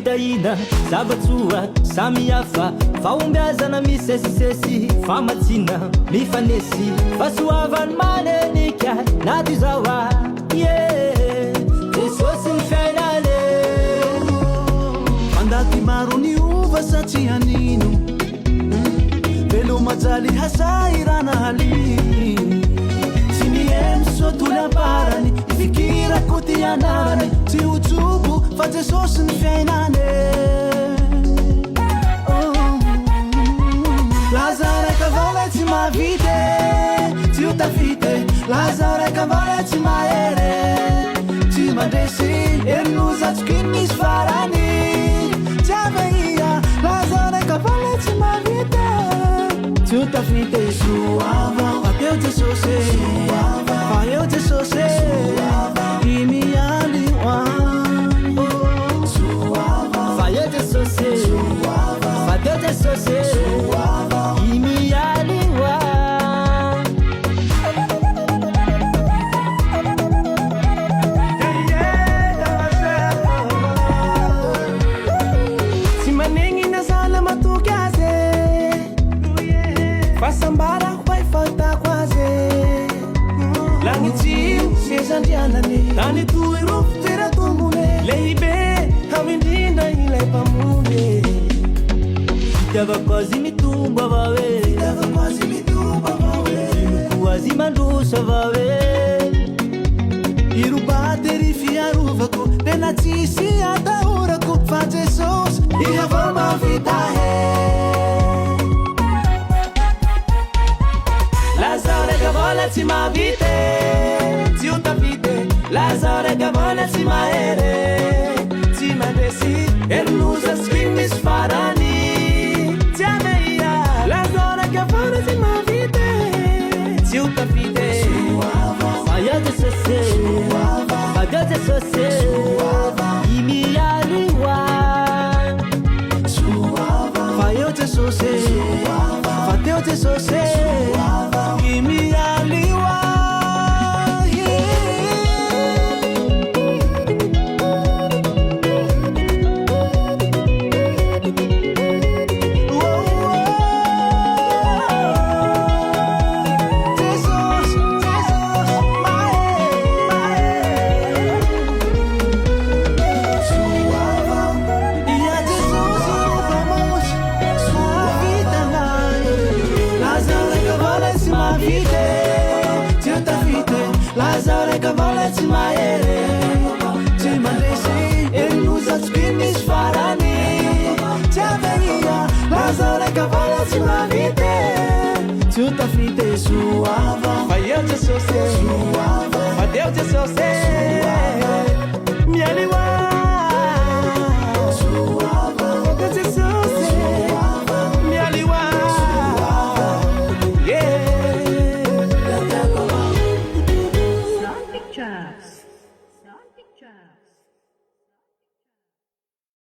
fitaina zavatsoa samihafa faombiazana misesisesy famatsina mifanesy fasoavany manenika naty zao a jesosy ny fiainale mandaty maro ny ova satsy anino velo majaly hasairana haly tsy miemy sotoly amparany ifikirako ty anarany tsy hotsobo fa jesosy ny fiainane lazaraika vala tsy mavite tsy hotafite lazaraika vala tsy mahere tsy mandresy erinozatsoky misy farany tsy avaia lazaraika vala tsy mavite tsy hotafite soava fateo jesosy fa eo jesosy imialy fa eo jesosy fateo jesosy imialy tsy manegny nazala matoky azy fasambarako fa ifahitako azy lagnitsio sezandrianany tany toy ro fitoeratombone lehibe hamindrindra ilay mpamony fitiavako azy mitombo avao iloko azy mandroso avao irobatery fiarovako tena tsisy atahorako fa jesosy ihavao mavitahe lazaraika vola tsy mavite tsy hotafite lazaraika vola tsy mahere tsy mandresy erinozasy misy farany tsy aveia lazaraika vola tsy mavite tsy hotafite fa eo jesosy fateo jesosy imialy fa eo jesosy fateo jesosy imialy lazaraika vala tsy mahere tsy mandresy erinozatsoky misy farany tsy aveia lazaraika vala tsy mavite tsy hotafite soava fa eo jesosy fa deo jesosy